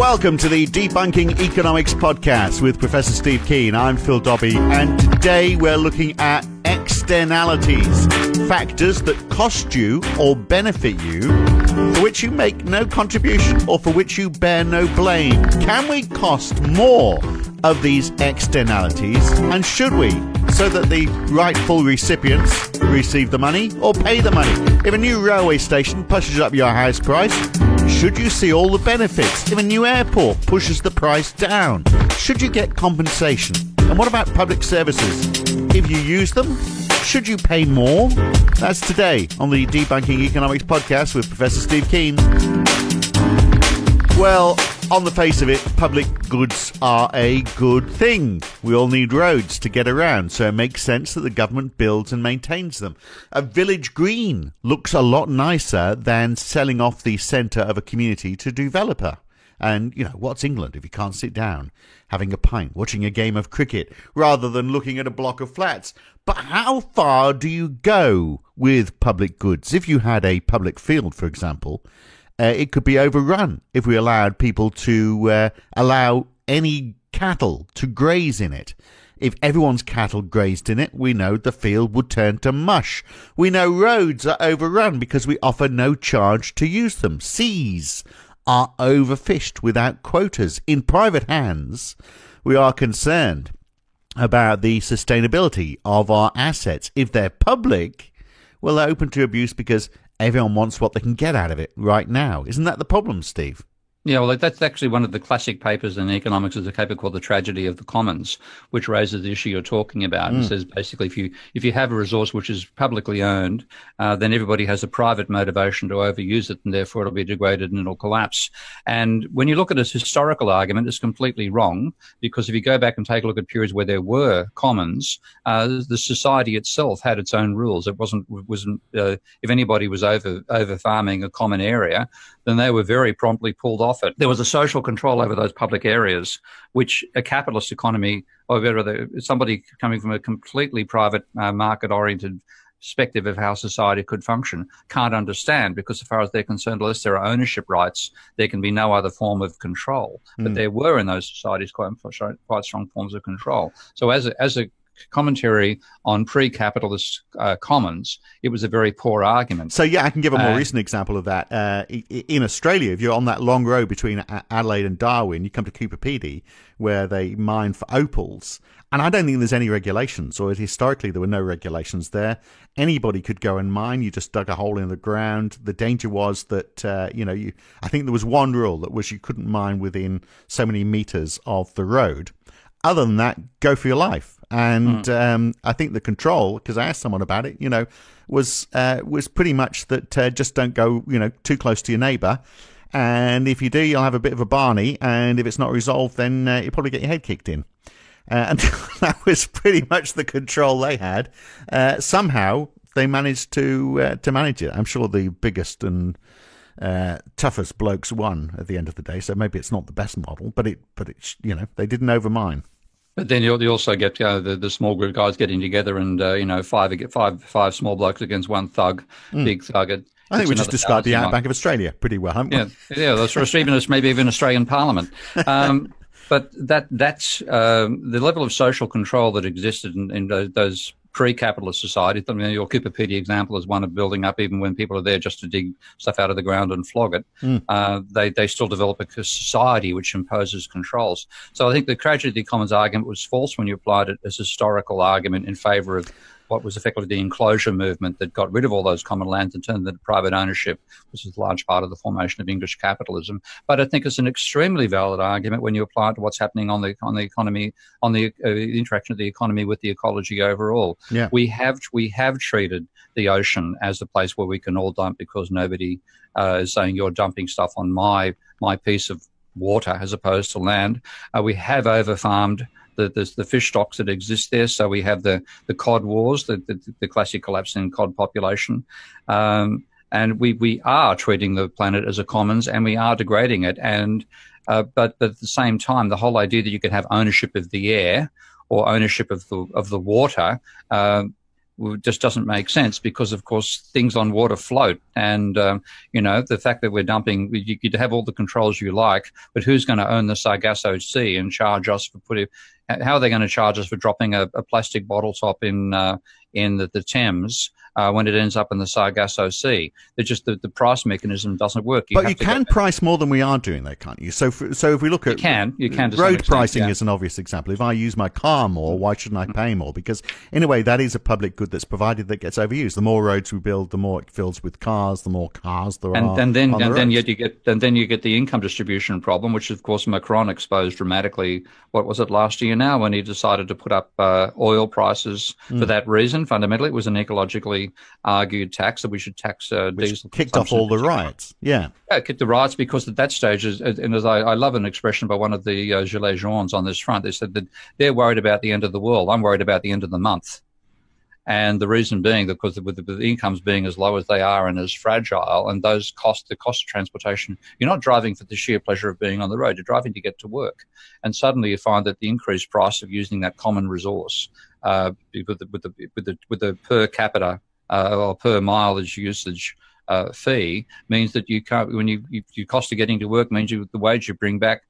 Welcome to the Debunking Economics podcast with Professor Steve Keen. I'm Phil Dobbie, and today we're looking at externalities, factors that cost you or benefit you, for which you make no contribution or for which you bear no blame. Can we cost more of these externalities, and should we, so that the rightful recipients receive the money or pay the money? If a new railway station pushes up your house price, should you see all the benefits? If a new airport pushes the price down, should you get compensation? And what about public services? If you use them, should you pay more? That's today on the Debunking Economics podcast with Professor Steve Keen. Well, on the face of it, public goods are a good thing. We all need roads to get around, so it makes sense that the government builds and maintains them. A village green looks a lot nicer than selling off the centre of a community to a developer. And, you know, what's England if you can't sit down, having a pint, watching a game of cricket, rather than looking at a block of flats? But how far do you go with public goods? If you had a public field, for example, it could be overrun if we allowed people to allow any cattle to graze in it. If everyone's cattle grazed in it, we know the field would turn to mush. We know roads are overrun because we offer no charge to use them. Seas are overfished without quotas. In private hands, we are concerned about the sustainability of our assets. If they're public, well, they're open to abuse because everyone wants what they can get out of it right now. Isn't that the problem, Steve? Yeah, well, that's actually one of the classic papers in economics. Is a paper called The Tragedy of the Commons, which raises the issue you're talking about and says basically if you have a resource which is publicly owned, then everybody has a private motivation to overuse it, and therefore it'll be degraded and it'll collapse. And when you look at this historical argument, it's completely wrong, because if you go back and take a look at periods where there were commons, the society itself had its own rules. It wasn't if anybody was over farming a common area, then they were very promptly pulled off it. There was a social control over those public areas, which a capitalist economy, or rather somebody coming from a completely private market-oriented perspective of how society could function, can't understand, because as far as they're concerned, unless there are ownership rights, there can be no other form of control. But there were in those societies quite strong forms of control. So as a commentary on pre-capitalist commons, it was a very poor argument. So, yeah, I can give a more recent example of that. In Australia, if you're on that long road between Adelaide and Darwin, you come to Cooper Pedy, where they mine for opals. And I don't think there's any regulations, or historically there were no regulations there. Anybody could go and mine. You just dug a hole in the ground. The danger was that, I think there was one rule that was you couldn't mine within so many meters of the road. Other than that, go for your life. And I think the control, because I asked someone about it, was pretty much that just don't go, too close to your neighbour. And if you do, you'll have a bit of a Barney. And if it's not resolved, then you'll probably get your head kicked in. And that was pretty much the control they had. Somehow they managed to manage it. I'm sure the biggest and toughest blokes won at the end of the day. So maybe it's not the best model, but they didn't overmine. But then you also get the small group guys getting together and five small blokes against one thug, big thug. I think we just described the Outback of Australia pretty well, haven't we? Yeah, that's maybe even Australian Parliament. But that's the level of social control that existed in those pre-capitalist societies. I mean, your Cooper Pedy example is one of building up, even when people are there just to dig stuff out of the ground and flog it. They still develop a society which imposes controls. So I think the tragedy of the commons argument was false when you applied it as a historical argument in favour of what was effectively the enclosure movement that got rid of all those common lands and turned them into private ownership, which is a large part of the formation of English capitalism. But I think it's an extremely valid argument when you apply it to what's happening on the economy, on the interaction of the economy with the ecology overall. Yeah. We have treated the ocean as a place where we can all dump, because nobody is saying you're dumping stuff on my piece of water as opposed to land. We have over-farmed the fish stocks that exist there. So we have the cod wars, the classic collapse in cod population. And we are treating the planet as a commons, and we are degrading it. And but at the same time, the whole idea that you can have ownership of the air or ownership of the water just doesn't make sense because, of course, things on water float. And, the fact that we're dumping, you could have all the controls you like, but who's going to own the Sargasso Sea and charge us for how are they going to charge us for dropping a plastic bottle top in the Thames when it ends up in the Sargasso Sea? The price mechanism doesn't work. But you can price more than we are doing, though, can't you? So if we look at you can road pricing is an obvious example. If I use my car more, why shouldn't I pay more? Because in a way, that is a public good that's provided that gets overused. The more roads we build, the more it fills with cars. The more cars there are. And then you get the income distribution problem, which of course Macron exposed dramatically. What was it last year now when he decided to put up oil prices for that reason? Fundamentally, it was an ecologically argued tax that we should tax diesel. Kicked off all the riots. Yeah, it kicked the riots because at that stage, and as I love an expression by one of the Gilets jaunes on this front, they said that they're worried about the end of the world. I'm worried about the end of the month. And the reason being because with the incomes being as low as they are and as fragile, and the cost of transportation, you're not driving for the sheer pleasure of being on the road. You're driving to get to work. And suddenly you find that the increased price of using that common resource with the per capita or per mileage usage fee means that you can't, when your cost of getting to work means the wage you bring back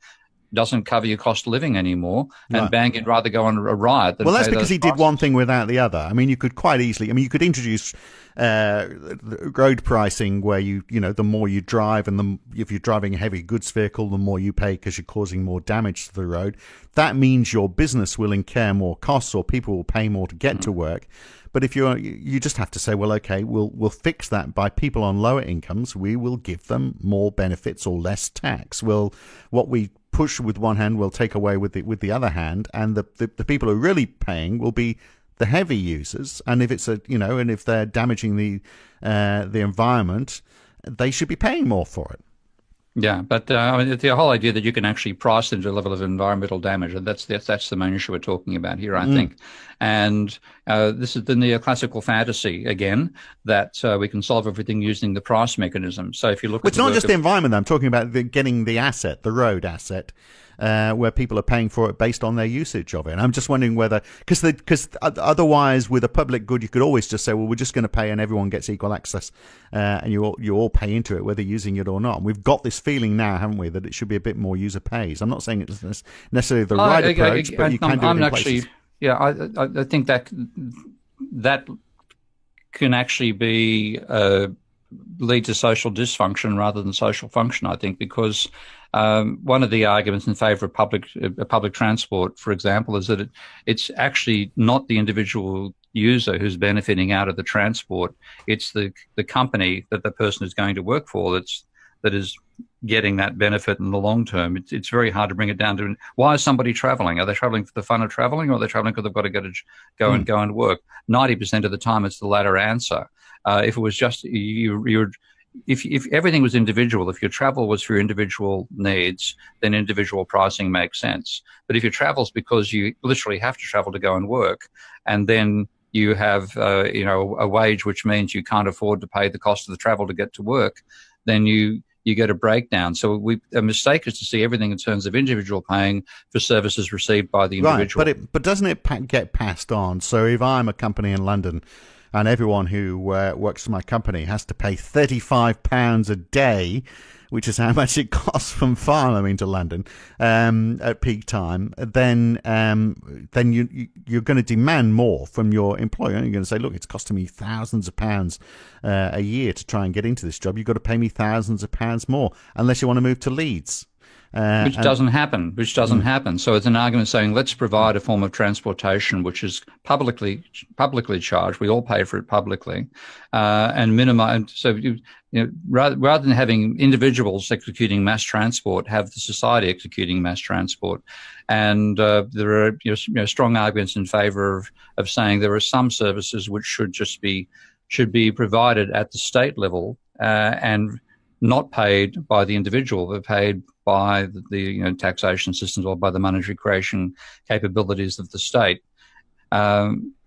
doesn't cover your cost of living anymore, and bang, you'd rather go on a riot than that's because he did one thing without the other. I mean, you could quite easily, you could introduce road pricing where the more you drive and if you're driving a heavy goods vehicle, the more you pay because you're causing more damage to the road. That means your business will incur more costs or people will pay more to get to work. But if you just have to say, well, okay, we'll fix that by people on lower incomes. We will give them more benefits or less tax. What we push with one hand, we'll take away with the other hand, and the people who are really paying will be the heavy users. And if it's and if they're damaging the environment, they should be paying more for it. Yeah, but the whole idea that you can actually price into a level of environmental damage, and that's the main issue we're talking about here, I think. And this is the neoclassical fantasy again that we can solve everything using the price mechanism. So if you look, it's not just the environment. I'm talking about getting the asset, the road asset, where people are paying for it based on their usage of it. And I'm just wondering whether, because otherwise, with a public good, you could always just say, well, we're just going to pay and everyone gets equal access, and you all pay into it, whether using it or not. And we've got this feeling now, haven't we, that it should be a bit more user pays. I'm not saying it's necessarily the right approach, but you can do it in places. Yeah, I think that can actually be lead to social dysfunction rather than social function, I think, because one of the arguments in favour of public transport, for example, is that it's actually not the individual user who's benefiting out of the transport. It's the company that the person is going to work for that is getting that benefit in the long term. It's very hard to bring it down to why is somebody travelling? Are they travelling for the fun of travelling, or are they travelling because they've got to go and work? 90% of the time, it's the latter answer. If it was just if everything was individual, if your travel was for your individual needs, then individual pricing makes sense. But if your travel's because you literally have to travel to go and work, and then you have a wage which means you can't afford to pay the cost of the travel to get to work, then you get a breakdown. So a mistake is to see everything in terms of individual paying for services received by the individual. Right, but doesn't it get passed on? So if I'm a company in London and everyone who works for my company has to pay £35 a day, which is how much it costs from Farnham to London at peak time, then you're going to demand more from your employer. You're going to say, look, it's costing me thousands of pounds a year to try and get into this job. You've got to pay me thousands of pounds more, unless you want to move to Leeds. Which doesn't happen. So it's an argument saying let's provide a form of transportation which is publicly charged. We all pay for it publicly, and minimize. So rather than having individuals executing mass transport, have the society executing mass transport. And there are strong arguments in favour of saying there are some services which should be provided at the state level and not paid by the individual, but paid by the taxation systems or by the monetary creation capabilities of the state.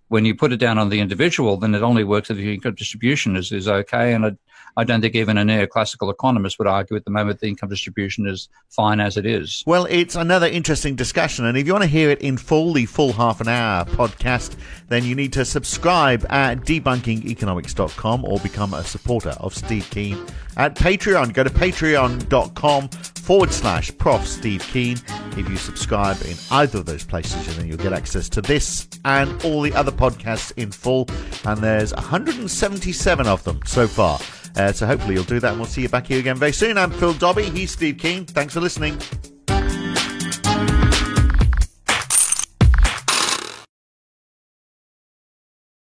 when you put it down on the individual, then it only works if the income distribution is okay. And I don't think even a neoclassical economist would argue at the moment the income distribution is fine as it is. Well, it's another interesting discussion, and if you want to hear it in full, the full half an hour podcast, then you need to subscribe at debunkingeconomics.com or become a supporter of Steve Keen at Patreon. Go to patreon.com/Prof. Steve Keen. If you subscribe in either of those places, then you'll get access to this and all the other podcasts in full, and there's 177 of them so far. So hopefully you'll do that, and we'll see you back here again very soon. I'm Phil Dobbie. He's Steve Keen. Thanks for listening.